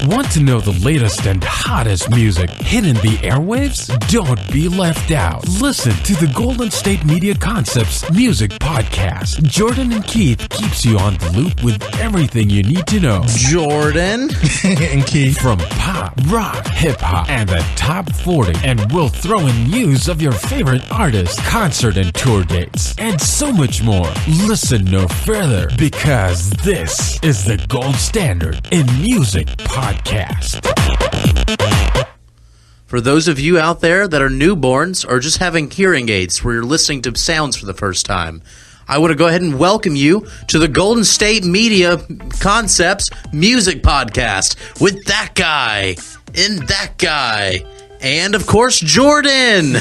Want to know the latest and hottest music hitting the airwaves? Don't be left out. Listen to the Golden State Media Concepts Music Podcast. Jordan and Keith keeps you on the loop with everything you need to know. Jordan and Keith. From pop, rock, hip-hop, and the top 40. And we'll throw in news of your favorite artists, concert and tour dates, and so much more. Listen no further, because this is the gold standard in music podcast. For those of you out there that are newborns or just having hearing aids where you're listening to sounds for the first time, I want to go ahead and welcome you to the Golden State Media Concepts Music Podcast with that guy and that guy and, of course, Jordan.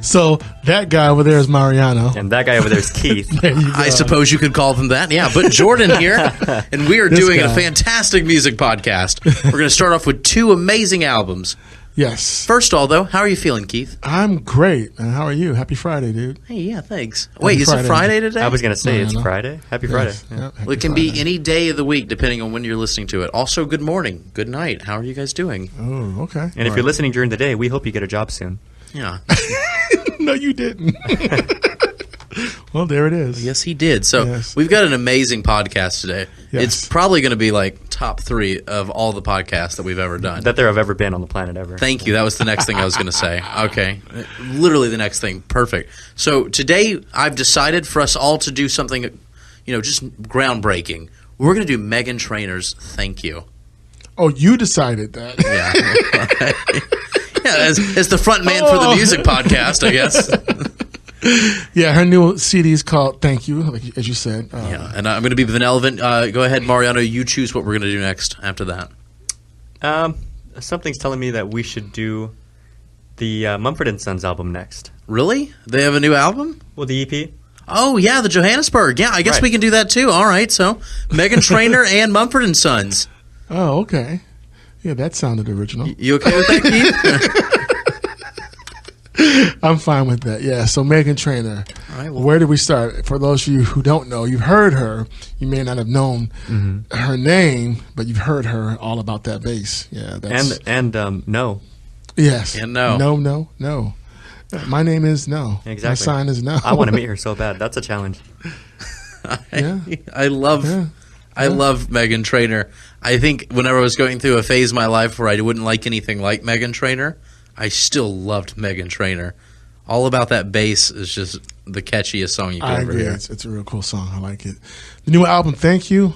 So that guy over there is Mariano. And that guy over there is Keith. I suppose you could call them that, yeah. But Jordan here, and we are doing a fantastic music podcast. We're going to start off with two amazing albums. Yes. First of all, though, how are you feeling, Keith? I'm great. And how are you? Happy Friday, dude. Hey, yeah, thanks. Wait, is it Friday today? I was going to say it's No. Friday. Happy Friday. Yes. Yeah. Yep. Well, it can be any day of the week, depending on when you're listening to it. Also, good morning, good night. How are you guys doing? Oh, okay. And if you're listening during the day, we hope you get a job soon. Yeah. No, you didn't. Well, there it is. Yes, he did. So Yes. we've got an amazing podcast today. Yes. It's probably going to be like top 3 of all the podcasts that we've ever done. That there have ever been on the planet ever. Thank you. That was the next thing I was going to say. Okay. Literally the next thing. Perfect. So today I've decided for us all to do something, just groundbreaking. We're going to do Meghan Trainor's Thank You. Oh, you decided that. Yeah. Yeah, as the front man for the music podcast, I guess. Yeah, her new CD is called Thank You, like, as you said. Yeah, and I'm going to be benevolent. Go ahead, Mariano. You choose what we're going to do next after that. Something's telling me that we should do the Mumford & Sons album next. Really? They have a new album? Well, the EP. Oh, yeah, the Johannesburg. Yeah, I guess Right. we can do that too. All right, so Meghan Trainor and Mumford & Sons. Oh, okay. Yeah, that sounded original. You okay with that, Keith? I'm fine with that. Yeah, so Meghan Trainor. All right, well, Where did we start? For those of you who don't know, you've heard her. You may not have known her name, but you've heard her all about that bass. Yeah, that's And no. yes, And no. no. My name is No. Exactly. My sign is No. I want to meet her so bad. That's a challenge. Yeah. I love Meghan Trainor. I think whenever I was going through a phase of my life where I wouldn't like anything like Meghan Trainor, I still loved Meghan Trainor. All About That Bass is just the catchiest song you could I ever agree. hear. It's a real cool song. I like it. The new album, Thank You.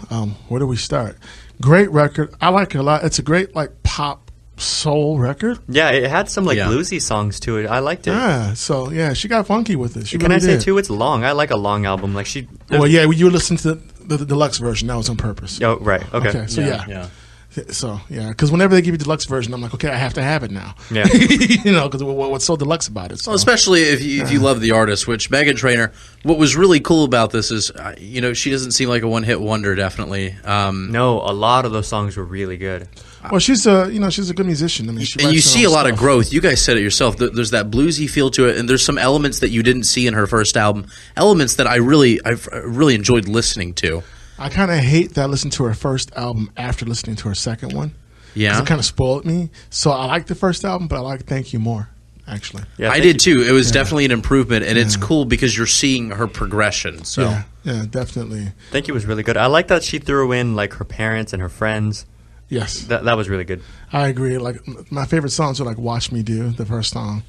Where do we start? Great record. I like it a lot. It's a great pop soul record. Yeah, it had some Yeah. bluesy songs to it. I liked it. Yeah. So yeah, she got funky with it. She Can really I say did. too? It's long. I like a long album. Well, yeah, you listened to the deluxe version. That was on purpose. Oh, right. Okay. Okay. So yeah. Yeah. So yeah, because whenever they give you the deluxe version, I'm like, okay, I have to have it now. Yeah. Because what's so deluxe about it? So. Well, especially if you love the artist, which Meghan Trainor. What was really cool about this is, she doesn't seem like a one-hit wonder. Definitely. No, a lot of those songs were really good. Well, she's a good musician. I mean, she And you writes her see a own lot of stuff. growth. You guys said it yourself. There's that bluesy feel to it, and there's some elements that you didn't see in her first album. Elements that I've really enjoyed listening to. I kind of hate that I listened to her first album after listening to her second one. 'Cause Yeah, it kind of spoiled me. So I like the first album, but I like Thank You more, actually. Yeah, I thank did you. too. It was definitely an improvement, and it's cool because you're seeing her progression. So Yeah, definitely. Thank you was really good. I like that she threw in her parents and her friends. Yes, That was really good. I agree. Like my favorite songs are Watch Me Do, the first song.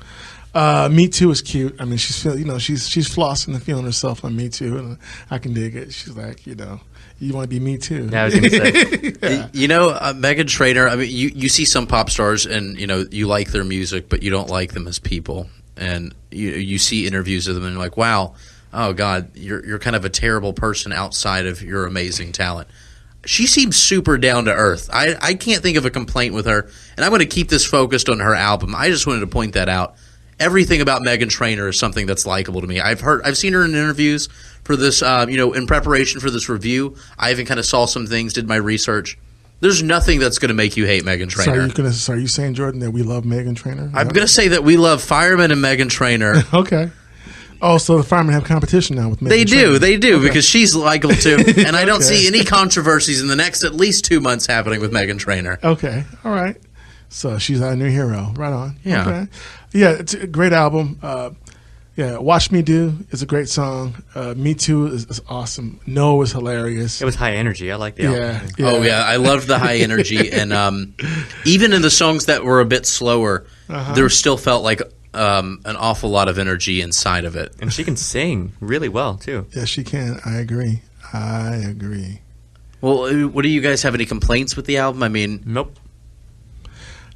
Me Too is cute. I mean, she's flossing and feeling herself on Me Too, and I can dig it. She's like, you want to be me too. Yeah, I was going to say. Meghan Trainor. I mean, you see some pop stars, and you like their music, but you don't like them as people. And you see interviews of them, and you're like, wow, oh God, you're kind of a terrible person outside of your amazing talent. She seems super down to earth. I can't think of a complaint with her, and I'm going to keep this focused on her album. I just wanted to point that out. Everything about Meghan Trainor is something that's likable to me. I've seen her in interviews for this, in preparation for this review. I even kind of saw some things, did my research. There's nothing that's going to make you hate Meghan Trainor. So are you saying, Jordan, that we love Meghan Trainor? I'm going to say that we love Fireman and Meghan Trainor. Okay. Oh, so the firemen have competition now with Meghan They Trainor. do, Okay. because she's likable too. And I don't Okay. see any controversies in the next at least 2 months happening with Meghan Trainor. Okay, all right. So she's our new hero. Right on. Yeah. Okay. Yeah, it's a great album. Yeah, Watch Me Do is a great song. Me Too is awesome. No is hilarious. It was high energy. I like the album. Yeah. Oh yeah, I loved the high energy, and even in the songs that were a bit slower, there still felt like an awful lot of energy inside of it. And she can sing really well, too. Yes, she can. I agree. Well, what do you guys have any complaints with the album? I mean, Nope.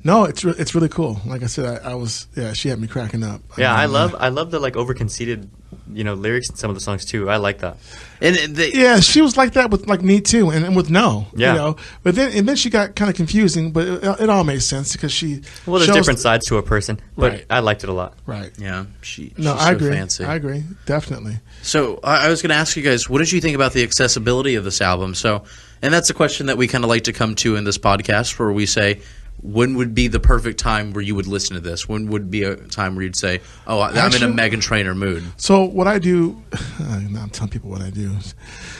No, it's really cool. Like I said, she had me cracking up. Yeah, I mean, love the like over conceited, lyrics in some of the songs too. I like that. and Yeah, she was like that with like Me Too and with No. Yeah. But then she got kind of confusing, but it all made sense because she. Well, there's shows- different sides to a person, but Right. I liked it a lot. Right. yeah, she's No, so I agree. fancy. I agree. Definitely. So I was going to ask you guys, what did you think about the accessibility of this album? So, and that's a question that we kind of like to come to in this podcast, where we say, when would be the perfect time where you would listen to this? When would be a time where you'd say, "Oh, I'm Actually- in a Meghan Trainor mood"? So what I do, I'm telling people what I do.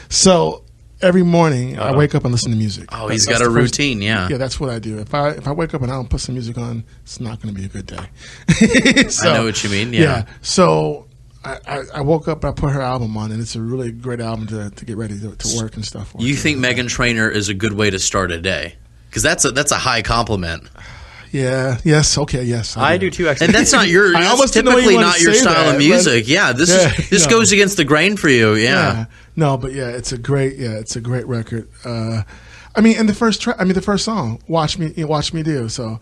So every morning I wake up and listen to music. Oh, he's That's got a the first- routine, yeah. Yeah, that's what I do. If I wake up and I don't put some music on, it's not going to be a good day. So, I know what you mean. Yeah. So I woke up and I put her album on, and it's a really great album to get ready to work and stuff. You think Meghan Trainor is a good way to start a day? Because that's a high compliment, Yeah. Yes. Okay. Yes. I do too, actually. and that's not your. I That's almost didn't know you typically wanted not to your say style that, of but- music. Yeah, this no. goes against the grain for you. Yeah. No, but yeah, it's a great record. I mean, and the first song, Watch Me Do. So,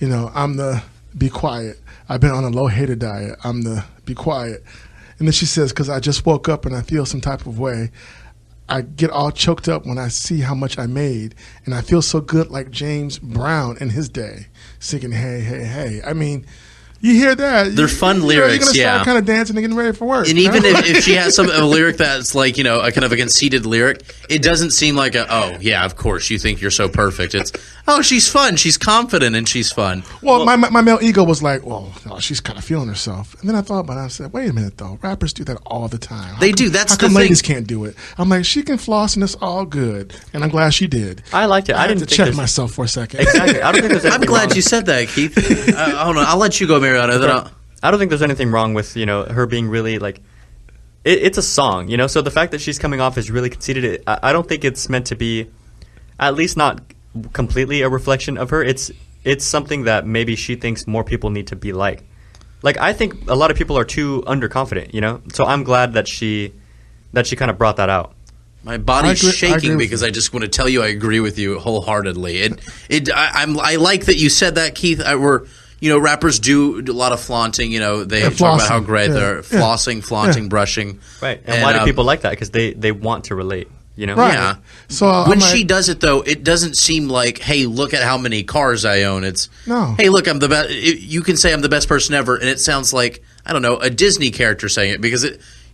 I'm the Be Quiet. I've been on a low hater diet. I'm the Be Quiet. And then she says, because I just woke up and I feel some type of way. I get all choked up when I see how much I made, and I feel so good like James Brown in his day, singing "Hey, hey, hey." I mean, you hear that? They're fun lyrics, You're gonna yeah. start kind of dancing and getting ready for work. And even if she has a lyric that's like, a kind of a conceited lyric, it doesn't seem like oh, yeah, of course, you think you're so perfect. It's, oh, she's fun, she's confident, and she's fun. Well, my male ego was like, well, no, she's kind of feeling herself. And then I thought about it. I said, wait a minute, though. Rappers do that all the time. They do. That's how the come thing. ladies can't do it? I'm like, she can floss and it's all good. And I'm glad she did. I liked it. I had didn't to think check there's- myself for a second. Exactly. I don't think there's I'm anything glad wrong. you said that, Keith. Hold on, I'll let you go, Mariano. Then I don't think there's anything wrong with her being really like. It's a song, so the fact that she's coming off as really conceited, I don't think it's meant to be, at least not completely a reflection of her. It's something that maybe she thinks more people need to be like. Like, I think a lot of people are too underconfident, So I'm glad that she kind of brought that out. my body's I agree shaking with because you. I just want to tell you I agree with you wholeheartedly. I like that you said that, Keith. Rappers do a lot of flaunting. They talk about how flossing. great Yeah. they're flossing, flaunting, Yeah. brushing. Right. And why do people like that? Because they want to relate, Right. Yeah. So When I'm like, she does it, though, it doesn't seem like, hey, look at how many cars I own. It's, No. hey, look, I'm the best. You can say I'm the best person ever, and it sounds like, I don't know, a Disney character saying it, because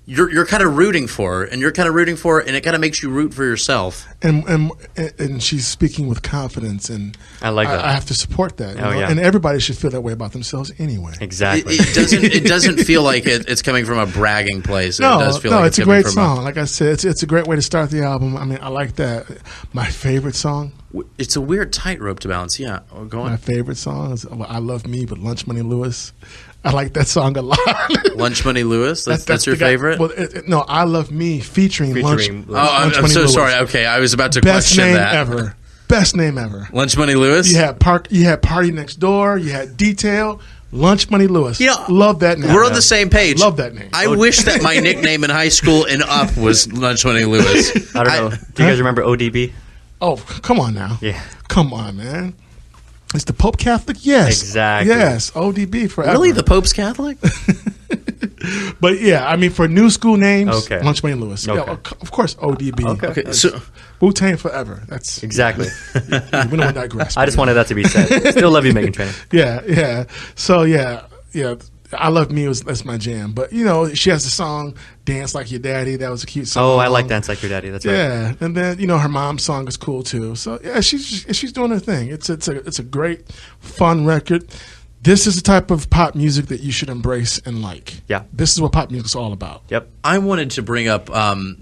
you're kind of rooting for her, and you're kind of rooting for her, and it kind of makes you root for yourself. and she's speaking with confidence, and I like that. I have to support that. Oh, yeah. And everybody should feel that way about themselves anyway. Exactly. It doesn't feel like it's coming from a bragging place. It does feel like it's a coming great from song. Like I said, it's a great way to start the album. I mean, I like that. My favorite song. It's a weird tightrope to balance. Yeah, go My on. favorite song is "I Love Me" with Lunch Money Lewis. I like that song a lot. Lunch Money Lewis. That's your the guy- favorite. Well, no, "I Love Me" featuring Lunch. Featuring Oh, I'm Lunch Money so Lewis. sorry. Okay, I was about to Best question name that. ever. Best name ever. Lunch Money Lewis. You had Party Next Door. You had Detail. Lunch Money Lewis. Yeah. Love that name. We're on the same page. Love that name. I wish that my nickname in high school and up was Lunch Money Lewis. I don't know. Do you guys remember ODB? Oh, come on now. Yeah. Come on, man. Is the Pope Catholic? Yes. Exactly. Yes. ODB forever. Really, the Pope's Catholic? But yeah, I mean, for new school names, Okay. Lunch Money Lewis. Okay. Yeah, of course, ODB. Okay. So, Wu-Tang forever. That's Exactly. we don't want to digress. I just wanted that to be said. Still love you, Meghan Trainor. Yeah. So yeah. I Love Me that's my jam. But she has the song "Dance Like Your Daddy." That was a cute song. Oh, I like Dance Like Your Daddy. That's right. Yeah, and then her mom's song is cool too. So yeah, she's doing her thing. It's a great, fun record. this is the type of pop music that you should embrace and like. Yeah. This is what pop music's all about. Yep. I wanted to bring up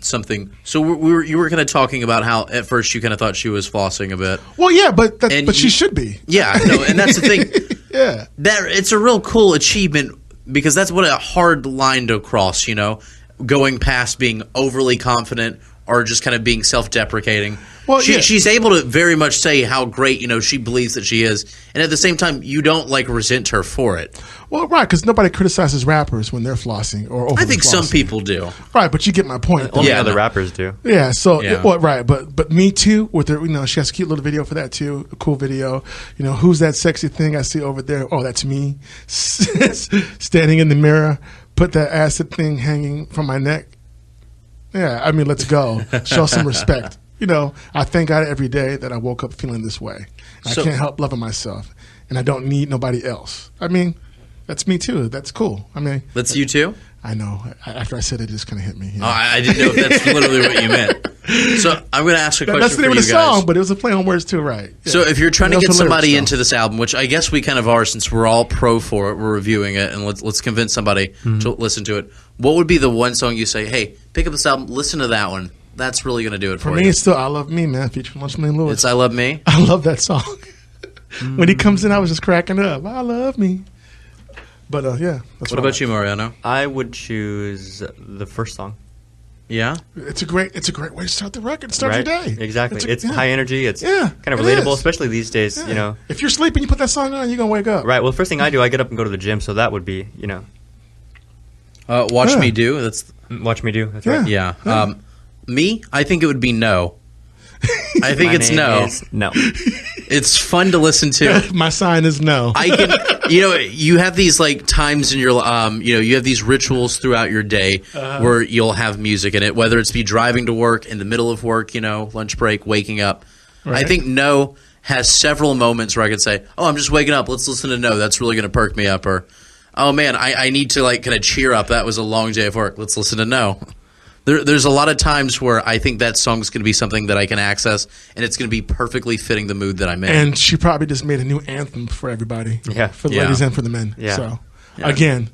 something. So you were kind of talking about how at first you kind of thought she was flossing a bit. Well, yeah, but she you- should be. Yeah, no, and that's the thing. Yeah. That it's a real cool achievement because that's what a hard line to cross, going past being overly confident or just kind of being self-deprecating. Well, she's able to very much say how great, she believes that she is. And at the same time, you don't resent her for it. Well, right, because nobody criticizes rappers when they're flossing or overly I think some flossing. people do. Right, but you get my point. Only Yeah, other no. rappers do. Yeah, so Yeah. well, right, but Me Too with her, she has a cute little video for that too, a cool video. Who's that sexy thing I see over there? Oh, that's me, standing in the mirror. Put that acid thing hanging from my neck. Yeah, I mean, let's go. Show some respect. I thank God every day that I woke up feeling this way. So- I can't help loving myself, and I don't need nobody else. I mean, that's me too. That's cool. I mean, That's you too? I know. After I said it, it just kind of hit me. Oh, I didn't know if that's literally what you meant. So I'm going to ask a question That's the for name you of the guys. song, but it was a play on words too, right? Yeah. So if you're trying to Those get are lyrics, somebody though. into this album, which I guess we kind of are since we're all pro for it, we're reviewing it, and let's convince somebody to listen to it, what would be the one song you say, hey, pick up this album, listen to that one. That's really going to do it for For me, you. it's still "I Love Me," man, featuring Lunchman Lewis. It's I Love Me. I love that song. When he comes in, I was just cracking up. I love me. But yeah, that's What about you, Mariano? I would choose the first song. Yeah? It's a great way to start the record. Start Right? your day. Exactly. It's yeah. high energy. It's Yeah, kind of it relatable, is. especially these days, Yeah. If you're sleeping, you put that song on, you're gonna wake up. Right. Well, the first thing I do, I get up and go to the gym, so that would be, Watch Yeah. Me Do. That's watch me do. That's Yeah. right. yeah. Me, I think it would be No. I think My it's name No. is No. It's fun to listen to. My sign is no. I can, you have these times in your, you have these rituals throughout your day where you'll have music in it, whether it's be driving to work, in the middle of work, lunch break, waking up. Right. I think No has several moments where I could say, oh, I'm just waking up. Let's listen to No. That's really going to perk me up. Or, oh man, I need to kind of cheer up. That was a long day of work. Let's listen to No. There's a lot of times where I think that song's going to be something that I can access, and it's going to be perfectly fitting the mood that I'm in. And she probably just made a new anthem for everybody. Yeah. For the Yeah. ladies and for the men. Yeah. So again,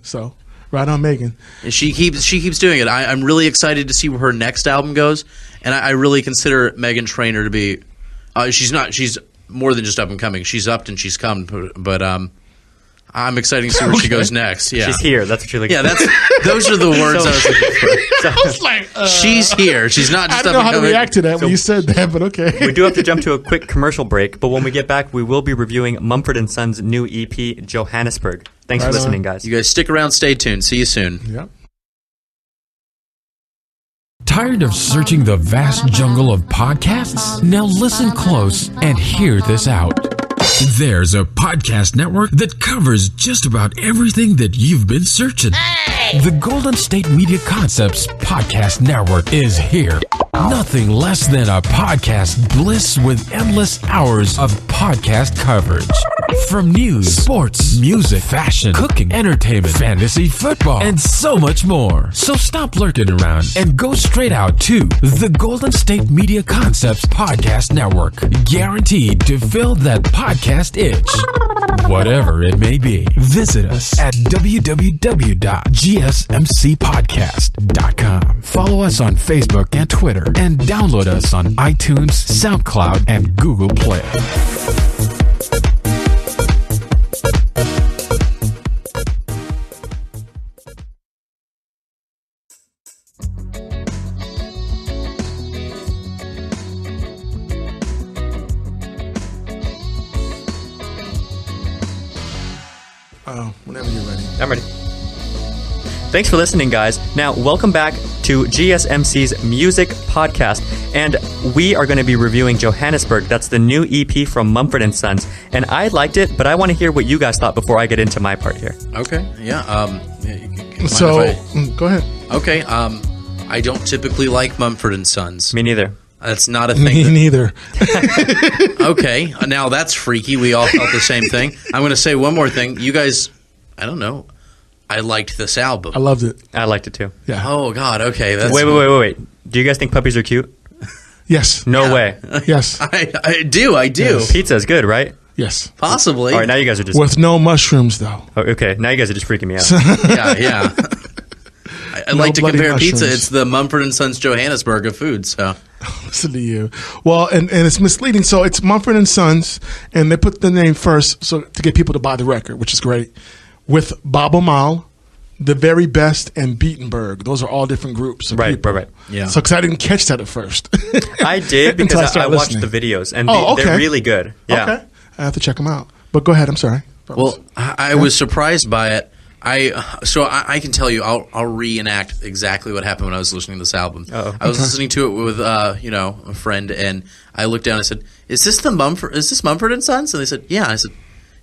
right on Megan. And she keeps doing it. I'm really excited to see where her next album goes, and I really consider Meghan Trainor to be. She's more than just up and coming. She's upped and she's come, but I'm excited to see where she goes next. Yeah, She's here. That's what you're looking Yeah, those are the words I was looking for. I was like, She's here. She's not I just don't up know and how to coming. react to that when you said that, but okay. We do have to jump to a quick commercial break, but when we get back, we will be reviewing Mumford & Sons' new EP, Johannesburg. Thanks Right for on. listening, guys. You guys stick around. Stay tuned. See you soon. Yep. Tired of searching the vast jungle of podcasts? Now listen close and hear this out. There's a podcast network that covers just about everything that you've been searching. The Golden State Media Concepts Podcast Network is here. Nothing less than a podcast bliss with endless hours of podcast coverage. From news, sports, music, fashion, cooking, entertainment, fantasy, football, and so much more. So stop lurking around and go straight out to the Golden State Media Concepts Podcast Network. Guaranteed to fill that podcast itch. Whatever it may be. Visit us at www.gsmcpodcast.com. Follow us on Facebook and Twitter, and download us on iTunes, SoundCloud, and Google Play. Whenever you're ready. I'm ready. Thanks for listening, guys. Now, welcome back to GSMC's Music Podcast, and we are going to be reviewing Johannesburg. That's the new EP from Mumford & Sons, and I liked it, but I want to hear what you guys thought before I get into my part here. Okay. Yeah. Mind So, if go ahead. okay. I don't typically like Mumford & Sons. Me neither. That's not a Me thing. neither. Okay, now that's freaky. We all felt the same thing. I'm going to say one more thing. You guys, I don't know. I liked this album. I loved it. I liked it too. Yeah. Oh God. Okay. That's, Wait. Do you guys think puppies are cute? Yes. No way. Yes. I do. Yes. Pizza is good, right? Yes. Possibly. All right, now you guys are just With no mushrooms, though. oh, okay. Now you guys are just freaking me out. Yeah. I No like to bloody compare pizza. mushrooms. It's the Mumford and Sons Johannesburg of food. So Listen to you. Well, and it's misleading. So it's Mumford and Sons, and they put the name first so to get people to buy the record, which is great. With Bob Mal, The Very Best, and Beatenberg. Those are all different groups of people. Right. yeah. So, because I didn't catch that at first. I did Until because I started watched listening. the videos, and Oh, okay. they're really good. Yeah. Okay. I have to check them out. But go ahead. I'm sorry. Well, I was surprised by it. I can tell you, I'll reenact exactly what happened when I was listening to this album. Uh-oh. I was listening to it with a friend, and I looked down and I said, "Is this Mumford and Sons?" And they said, "Yeah." I said,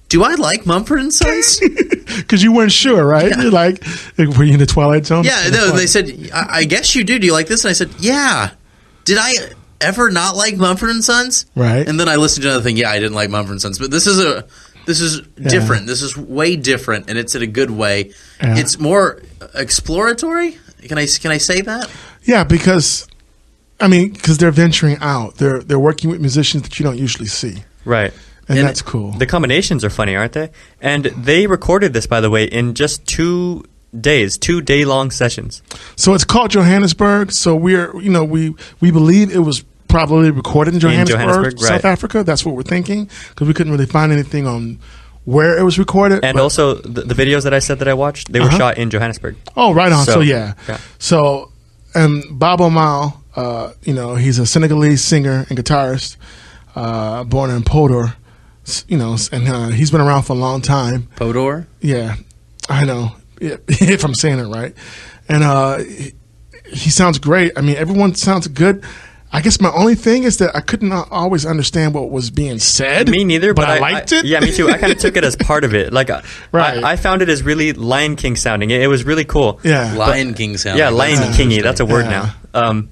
"Do I like Mumford and Sons?" Because you weren't sure, right? Yeah. You're like, were you in the Twilight Zone? Yeah, no. They said, I guess you do. Do you like this?" And I said, "Yeah." Did I ever not like Mumford and Sons? Right. And then I listened to another thing. Yeah, I didn't like Mumford and Sons, but this is different. This is way different, and it's in a good way. Yeah. It's more exploratory. Can I say that? Yeah, because they're venturing out. They're working with musicians that you don't usually see, Right. and And that's cool. The combinations are funny, aren't they? And they recorded this, by the way, in just 2 days, 2-day-long sessions. So it's called Johannesburg. So we believe it was probably recorded in Johannesburg, South right. Africa. That's what we're thinking because we couldn't really find anything on where it was recorded. And but- also, the videos that I said that I watched, they were shot in Johannesburg. oh, right on. So, So, yeah. yeah. So Bob Mal, he's a Senegalese singer and guitarist, born in Podor, and he's been around for a long time. Podor? Yeah, I know if I'm saying it right. And he sounds great. I mean, everyone sounds good. I guess my only thing is that I couldn't always understand what was being said. Me neither, but I liked it. Yeah, me too. I kind of took it as part of it. Like, Right. I found it as really Lion King sounding. It was really cool. Yeah. Lion King sound. Yeah, Lion That's Kingy. interesting. That's a word Yeah. now.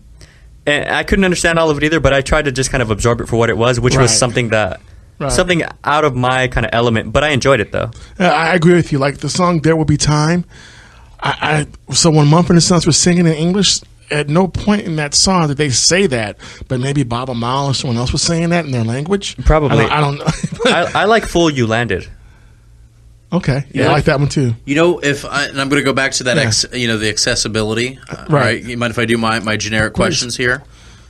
And I couldn't understand all of it either, but I tried to just kind of absorb it for what it was, which was Right. something Right. something out of my kind of element. But I enjoyed it though. I agree with you. Like the song "There Will Be Time." So when Mumford and Sons were singing in English, at no point in that song did they say that. But maybe Bob Mal or someone else was saying that in their language. Probably. I don't know. I like "Fool You Landed." Okay. Yeah, I Yeah. like that one too. You know, and I'm going to go back to that, Yeah. the accessibility. Right. You mind if I do my generic questions here?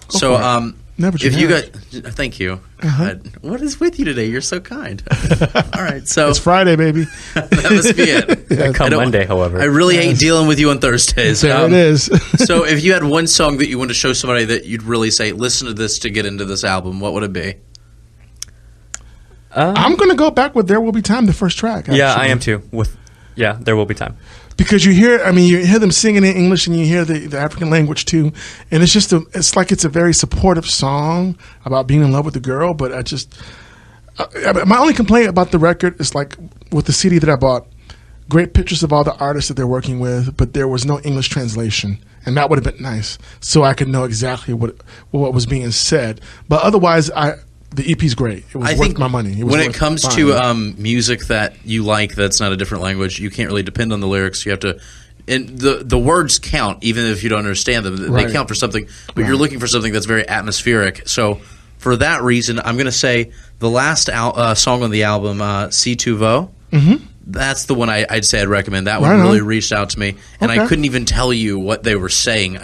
So, for it. Never if you got, generic. thank you. Uh-huh. God, what is with you today? You're so kind. All right, so It's Friday, baby. that must be it. Come I don't- Monday, however. I really hate dealing with you on Thursdays. There it is. So, if you had one song that you want to show somebody that you'd really say, listen to this to get into this album, what would it be? I'm going to go back with "There Will Be Time," the first track. Yeah, actually. I am too. There will be time. Because you hear them singing in English and you hear the African language too, and it's like it's a very supportive song about being in love with the girl. But my only complaint about the record is like with the CD that I bought, great pictures of all the artists that they're working with, but there was no English translation, and that would have been nice so I could know exactly what was being said. But otherwise, the EP's great. It was worth my money. It was when it worth comes buying to music that you like that's not a different language, you can't really depend on the lyrics. You have to, and the words count even if you don't understand them. Right. They count for something, but you're looking for something that's very atmospheric. So for that reason, I'm going to say the last song on the album, "C2 Vo." Mm-hmm. That's the one I'd say I'd recommend. That one Right on. really reached out to me, and I Okay. couldn't even tell you what they were saying.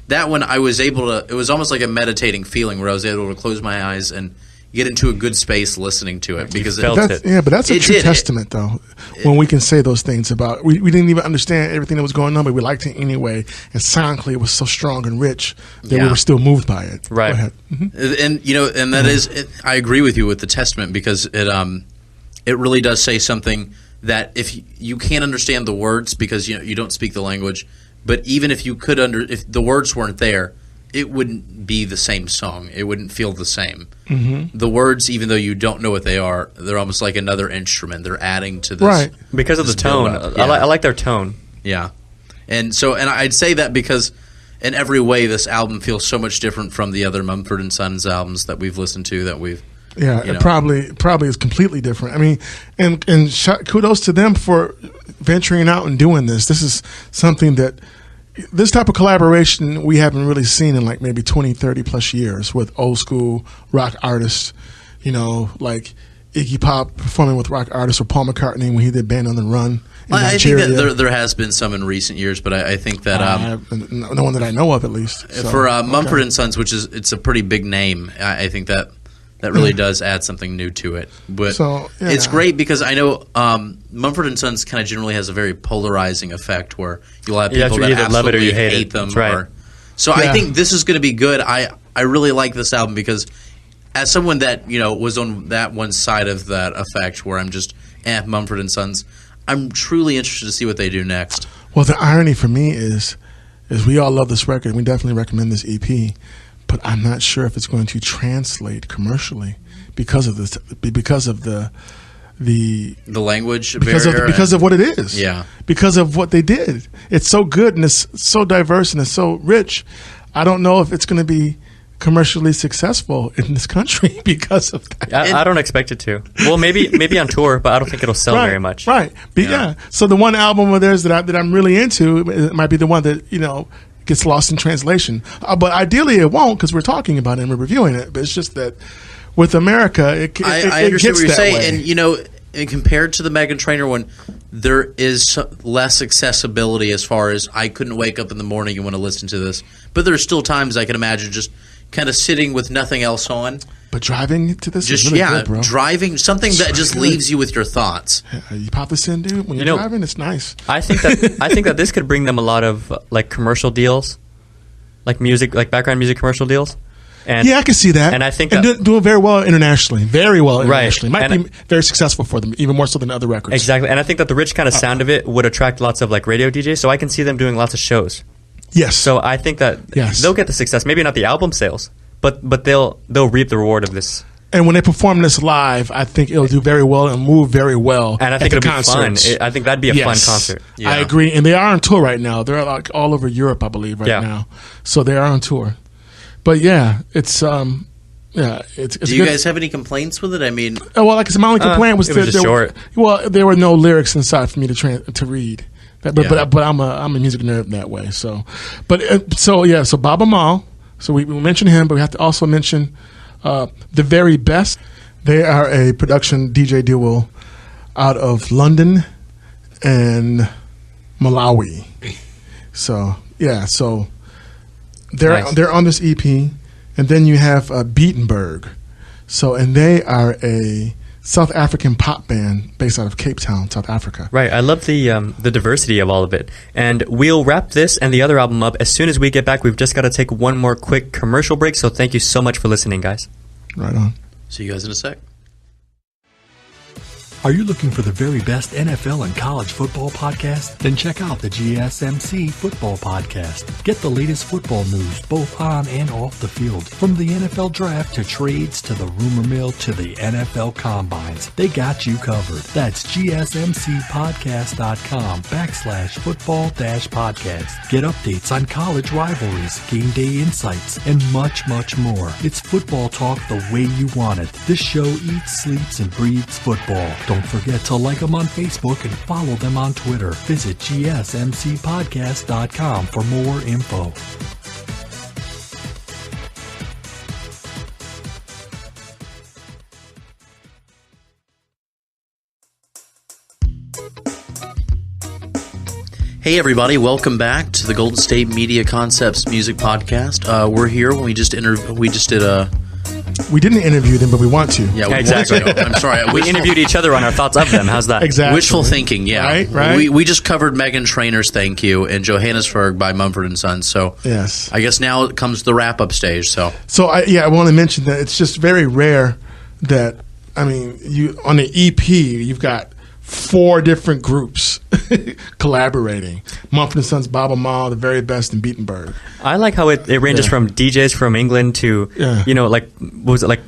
That one I was able to. It was almost like a meditating feeling where I was able to close my eyes and get into a good space listening to it because felt That's, it. yeah, but that's a It true did. testament, though, when we can say those things about we didn't even understand everything that was going on, but we liked it anyway, and sonically it was so strong and rich that we Yeah. were still moved by it. Right. Go ahead. Mhm. and that is I agree with you with the testament because it really does say something that if you can't understand the words because you don't speak the language, but even if you could if the words weren't there, it wouldn't be the same song. It wouldn't feel the same. Mm-hmm. The words, even though you don't know what they are, they're almost like another instrument. They're adding to this. Right. Because of the this tone. build-up. I like their tone. Yeah. And I'd say that because in every way this album feels so much different from the other Mumford and Sons albums that we've listened to that we've Yeah, you know. it probably is completely different. I mean, and kudos to them for venturing out and doing this. This is something that this type of collaboration we haven't really seen in like maybe 20, 30 plus years with old school rock artists. Like Iggy Pop performing with rock artists or Paul McCartney when he did Band on the Run in I Nigeria. think that there has been some in recent years, but I think that no one that I know of, at least. So, for Mumford and Sons, which it's a pretty big name, I think that really does add something new to it. But it's great because I know Mumford and Sons kind of generally has a very polarizing effect where you'll have people that either love it or absolutely you hate hate them. That's right. I think this is going to be good. I really like this album because as someone that was on that one side of that effect where I'm just Mumford and Sons, I'm truly interested to see what they do next. Well, the irony for me is we all love this record. We definitely recommend this EP, but I'm not sure if it's going to translate commercially because of this, because of the language because of what it is. Yeah, because of what they did. It's so good and it's so diverse and it's so rich. I don't know if it's going to be commercially successful in this country because of that. I don't expect it to. Well, maybe on tour, but I don't think it'll sell very much. Right. But yeah. So the one album of theirs that I'm really into, it might be the one that gets lost in translation. But ideally, it won't because we're talking about it and we're reviewing it. But it's just that with America, I understand what you're saying, way. And compared to the Meghan Trainor one, there is less accessibility as far as I couldn't wake up in the morning and want to listen to this. But there's still times I can imagine just kind of sitting with nothing else on. But driving to this is really good, bro. Driving, something that just leaves you with your thoughts. You pop this in, dude. When you're driving, it's nice. I think that this could bring them a lot of commercial deals, like music, like background music commercial deals. And, I can see that. And I think doing very well internationally. Very well internationally. Right. Might be very successful for them, even more so than other records. Exactly. And I think that the rich kind of sound of it would attract lots of radio DJs. So I can see them doing lots of shows. Yes. So I think that they'll get the success. Maybe not the album sales, but they'll reap the reward of this. And when they perform this live, I think it'll do very well and move very well. And I think it'll be fun. I think that'd be a fun concert. Yeah. I agree. And they are on tour right now. They're all over Europe, I believe, now. So they are on tour. But it's do you guys have any complaints with it? I mean, like I said, my only complaint was that short. There were no lyrics inside for me to read. But I'm a music nerd that way. So Baba Mal. So we mentioned him, but we have to also mention The Very Best. They are a production DJ duo out of London and Malawi. So they're on this EP, and then you have Beatenberg. And they are a South African pop band based out of Cape Town, South Africa. Right. I love the diversity of all of it. And we'll wrap this and the other album up as soon as we get back. We've just got to take one more quick commercial break. So thank you so much for listening, guys. Right on. See you guys in a sec. Are you looking for the very best NFL and college football podcast? Then check out the GSMC Football Podcast. Get the latest football news both on and off the field. From the NFL Draft to trades to the rumor mill to the NFL Combines. They got you covered. That's GSMCpodcast.com/football-podcast. Get updates on college rivalries, game day insights, and much, much more. It's football talk the way you want it. This show eats, sleeps, and breathes football. Don't forget to like them on Facebook and follow them on Twitter. Visit GSMCpodcast.com for more info. Hey everybody, welcome back to the Golden State Media Concepts Music Podcast. We're here when we didn't interview them, but we want to. Yeah, exactly. I'm sorry. We interviewed each other on our thoughts of them. How's that? Exactly. Wishful thinking, yeah. Right. We just covered Meghan Trainor's Thank You in Johannesburg by Mumford and Sons. So yes. I guess now it comes the wrap-up stage. I want to mention that it's just very rare that, you on the EP, you've got 4 different groups collaborating. Mumford and Sons, Baba Mal, The Very Best, and Beatenberg. I like how it ranges from DJs from England to,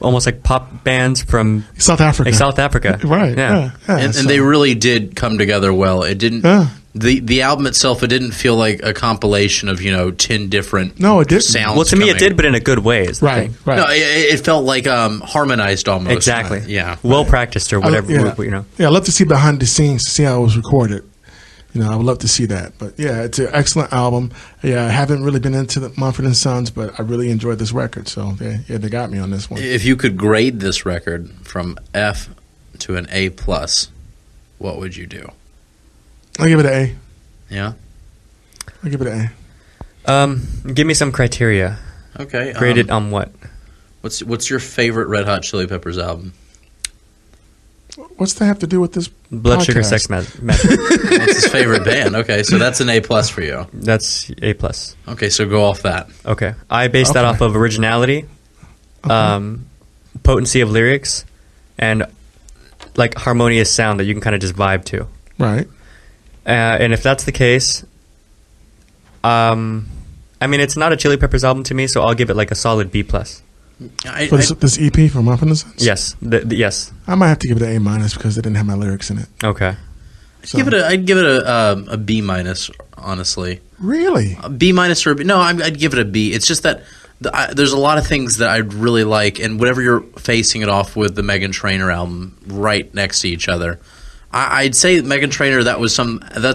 almost like pop bands from South Africa. South Africa. Right. Yeah. And they really did come together well. It didn't... The album itself, it didn't feel like a compilation of 10 different sounds. Well, to me, it did, but in a good way. Right. No, it felt like harmonized almost. Exactly. Right. Yeah. Well practiced or whatever. Yeah, I'd love to see behind the scenes to see how it was recorded. I would love to see that. But yeah, it's an excellent album. Yeah, I haven't really been into the Mumford and Sons, but I really enjoyed this record. So they got me on this one. If you could grade this record from F to an A plus, what would you do? I'll give it an A. Yeah. I'll give it an A. Give me some criteria. Okay. Graded on what? What's your favorite Red Hot Chili Peppers album? What's that have to do with this Blood podcast? Sugar Sex Magic. What's his favorite band? Okay, so that's an A plus for you. That's A plus. Okay, so go off that. Okay, I based that Okay. off of originality, potency of lyrics, and like harmonious sound that you can kind of just vibe to. Right. And if that's the case, I mean, it's not a Chili Peppers album to me, so I'll give it like a solid B plus. For this EP from Mumford & Sons? Yes, yes. I might have to give it an A minus because it didn't have my lyrics in it. Okay. So. I'd give it a B minus, honestly. Really? A B minus or a B. No, I'd give it a B. It's just that there's a lot of things that I'd really like, and whatever you're facing it off with the Meghan Trainor album right next to each other, I'd say Meghan Trainor, that's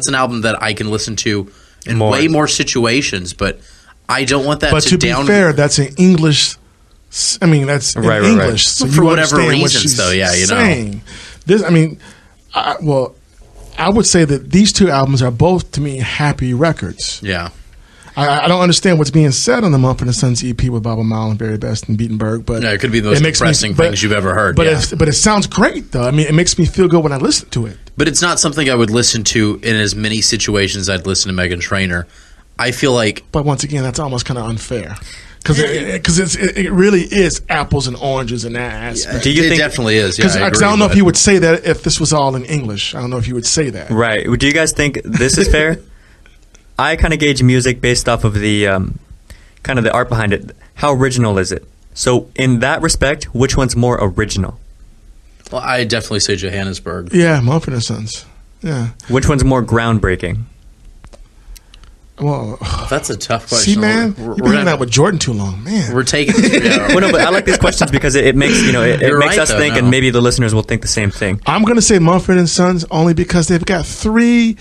an album that I can listen to in way more situations, but I don't want that but to be fair, that's in English. I mean, that's in English. Right. So For you whatever understand what reasons, she's though, yeah, you know. saying. This, I mean, I would say that these two albums are both, to me, happy records. Yeah. I don't understand what's being said on the Mumford & Sons EP with Baba Mal and Very Best and Beatenberg, but No, it could be the most depressing things you've ever heard. But yeah. but it sounds great, though. I mean, it makes me feel good when I listen to it. But it's not something I would listen to in as many situations I'd listen to Meghan Trainor. I feel like... But once again, that's almost kind of unfair. Because it really is apples and oranges in that aspect. Do you it think, definitely is. Yeah, Because I don't know if you would say that if this was all in English. I don't know if you would say that. Right. Do you guys think this is fair? I kind of gauge music based off of the kind of the art behind it. How original is it? So in that respect, which one's more original? Well, I definitely say Johannesburg. Yeah, Mumford & Sons. Yeah. Which one's more groundbreaking? Well, That's a tough question. see, man, you've been hanging out with Jordan too long, man. We're taking... Well, no, but I like these questions because it makes it You're makes right, us though, think, no. and maybe the listeners will think the same thing. I'm going to say Mumford & Sons only because they've got 3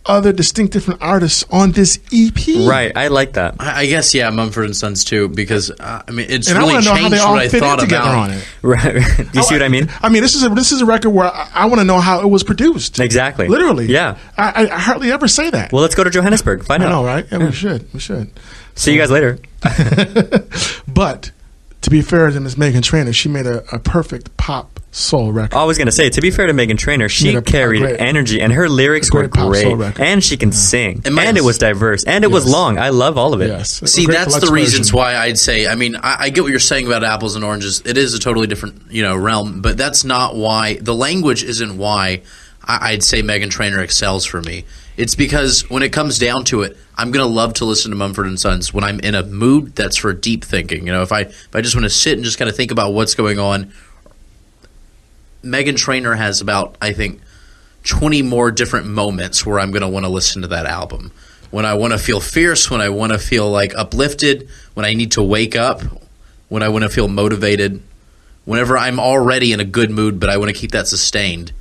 other distinct different artists on this EP. Right. I like that. I guess, yeah, Mumford & Sons, too, because, I mean, it's And really I want to know how changed they all what I fit in thought together about. on it. Right. Do you see what I mean? I mean, this is a record where I want to know how it was produced. Exactly. Literally. Yeah. I hardly ever say that. Well, let's go to Johannesburg. Find I out. know, right? Yeah, we should. See you guys later. But to be fair to Miss Meghan Trainor, she made a perfect pop soul record. I was going to say, to be fair to Meghan Trainor, she made a carried great- energy, and her lyrics were great pop soul great. record. And she can sing. And And it was diverse. And it was Yes. long. I love all of it. Yes. See, Great that's the deluxe reasons version. why I'd say. I mean, I get what you're saying about apples and oranges. It is a totally different, realm, but that's not why. The language isn't why I'd say Meghan Trainor excels for me. It's because when it comes down to it, I'm gonna love to listen to Mumford & Sons when I'm in a mood that's for deep thinking. If I just want to sit and just kind of think about what's going on. Meghan Trainor has about, I think, 20 more different moments where I'm going to want to listen to that album. When I want to feel fierce, when I want to feel like uplifted, when I need to wake up, when I want to feel motivated, whenever I'm already in a good mood but I want to keep that sustained.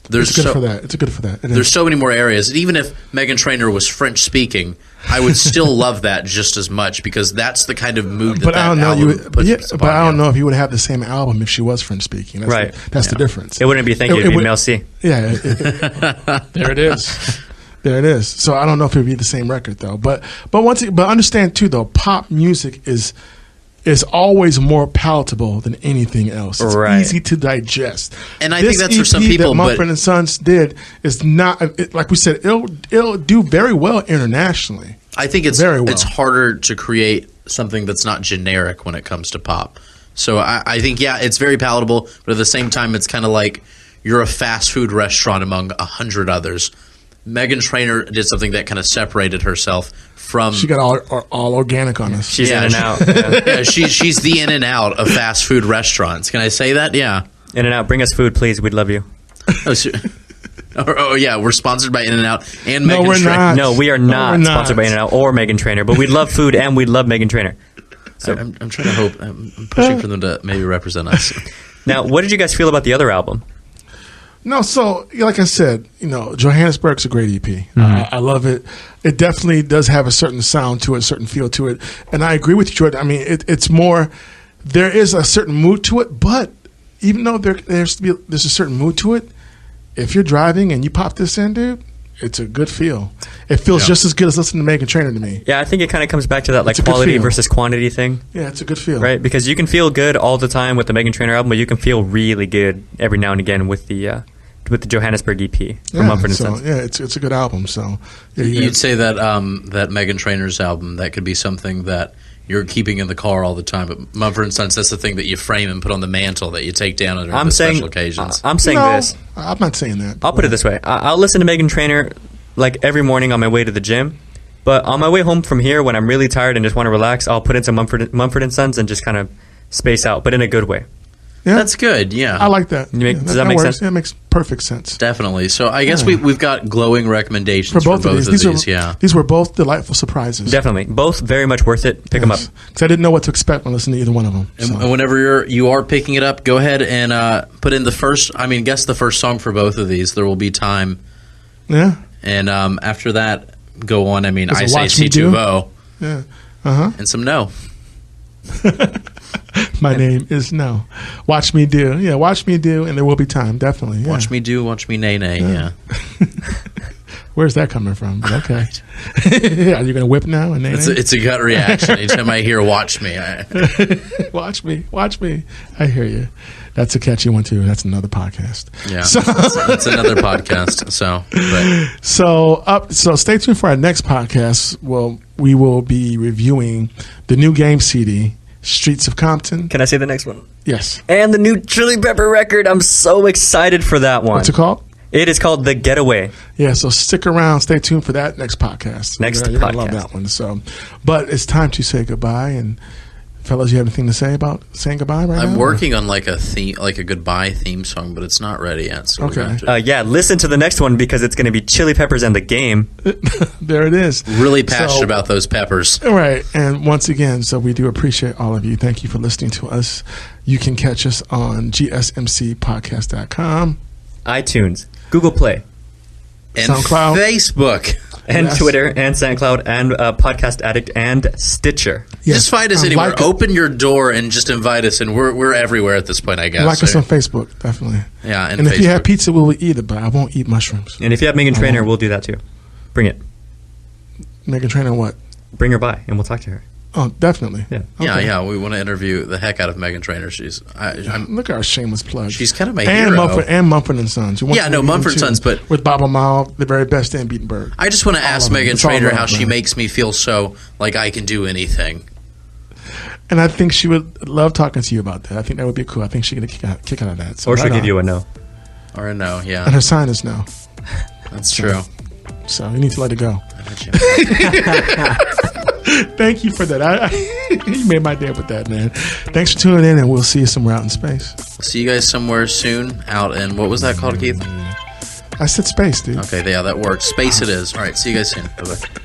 It's good for that. It's good for that. It There's is. so many more areas. And even if Meghan Trainor was French speaking, I would still love that just as much because that's the kind of mood that But I don't know. album puts But upon I don't you. know if you would have the same album if she was French speaking. That's Right. That's the difference. It wouldn't be Thank You. It'd be would- Mel C. Yeah. There it is. There it is. So I don't know if it would be the same record though. But understand too though, pop music is always more palatable than anything else. It's Right. easy to digest. And I This think that's for some EP people, that but- Mumford & Sons did is not like we said. It'll do very well internationally. I think it's Very well. it's harder to create something that's not generic when it comes to pop. So I think, yeah, it's very palatable, but at the same time, it's kind of like you're a fast food restaurant among 100 others. Meghan Trainor did something that kind of separated herself from. She got all organic on us. She's Yeah, in and she- out. Yeah. Yeah, she's the in and out of fast food restaurants. Can I say that? Yeah. In and out. Bring us food, please. We'd love you. Oh, yeah, we're sponsored by In-N-Out and No, Meghan we're Trainor. not. No, we are not we're sponsored by not. In-N-Out or Meghan Trainor, but we love food and we love Meghan Trainor. So I'm trying to hope. I'm pushing for them to maybe represent us. Now, what did you guys feel about the other album? No, so like I said, Johannesburg's a great EP. Mm-hmm. I love it. It definitely does have a certain sound to it, a certain feel to it, and I agree with you, Jordan. I mean, it's more. There is a certain mood to it, but even though there's a certain mood to it, if you're driving and you pop this in, dude, it's a good feel. It feels just as good as listening to Meghan Trainor to me. Yeah, I think it kind of comes back to that like It's a good quality feel. versus quantity thing, Yeah, it's a good feel. right? Because you can feel good all the time with the Meghan Trainor album, but you can feel really good every now and again with the Johannesburg EP from Yeah, Mumford and so, Sons. yeah, it's a good album. So yeah, You'd say that that Meghan Trainor's album, that could be something that you're keeping in the car all the time. But Mumford and Sons, that's the thing that you frame and put on the mantle that you take down on I'm saying, special occasions. I'm saying no, this. I'm not saying that. I'll put it this way. I'll listen to Meghan Trainor like every morning on my way to the gym. But on my way home from here, when I'm really tired and just want to relax, I'll put in some Mumford and Sons and just kind of space out, but in a good way. Yeah, That's good, yeah. I like that. Does that make works. sense? Yeah, it makes perfect sense. Definitely. So I guess Yeah. we've got glowing recommendations For both of these, yeah. these were both delightful surprises. Definitely. Both very much worth it. Pick them up. Because I didn't know what to expect when listening to either one of them. And whenever you are picking it up, go ahead and put in guess the first song for both of these. There Will Be Time. Yeah, And after that, go on. I mean, Is it I say Watch Me Do? C2O yeah. and some No. My name is No. Watch Me Do. Yeah, Watch Me Do, and There Will Be Time. Definitely. Yeah. Watch Me Do, Watch Me Nay Nay, yeah. Where's that coming from? But okay. Are you going to whip now? And nay, nay? It's a gut reaction. Anytime I hear Watch Me, Watch me. Watch me. I hear you. That's a catchy one, too. That's another podcast. yeah, So- it's another podcast. So stay tuned for our next podcast. Well, we will be reviewing the new game CD, Streets of Compton. Can I say the next one? Yes. And the new Chili Pepper record. I'm so excited for that one. What's it called? It is called The Getaway. Yeah, so stick around. Stay tuned for that next podcast. You're gonna love that one. So, but it's time to say goodbye. And fellas, you have anything to say about saying goodbye right now? I'm working on like a theme, like a goodbye theme song, but it's not ready yet. So Okay. we're gonna have to Yeah, listen to the next one because it's going to be Chili Peppers and the Game. There it is. really passionate about those peppers. All right. And once again, so we do appreciate all of you. Thank you for listening to us. You can catch us on gsmcpodcast.com. iTunes, Google Play, And SoundCloud. Facebook. and Yes. Twitter, and SoundCloud, and Podcast Addict, and Stitcher. Yes. Just find us anywhere. Like, Open your door and just invite us, and we're everywhere at this point, I guess. like us on Facebook, definitely. Yeah, And if you have pizza, we will eat it, but I won't eat mushrooms. And if you have Meghan Trainor, we'll do that too. Bring it. Meghan Trainor, what? Bring her by, and we'll talk to her. Oh, definitely. Yeah. Yeah, Okay. yeah, we want to interview the heck out of Meghan Trainor. Look at our shameless plug. She's kind of my and hero. Mumford and Sons. You want Yeah, to no, review them Mumford too, Sons, but- with Baba Mao, the very best in Beatenberg. I just want to ask of them. Meghan It's all Trainor love, how she man. makes me feel so like I can do anything. And I think she would love talking to you about that. I think that would be cool. I think she'd get a kick out of that. So Or she'll right give on. you a no. Or no, And yeah, her sign is no. that's true. So you need to let it go. I bet you. Thank you for that. You made my day with that, man. Thanks for tuning in, and we'll see you somewhere out in space. See you guys somewhere soon out in, what was that called, Keith? I said space, dude. Okay, yeah, that works. Space it is. All right, see you guys soon. Bye-bye.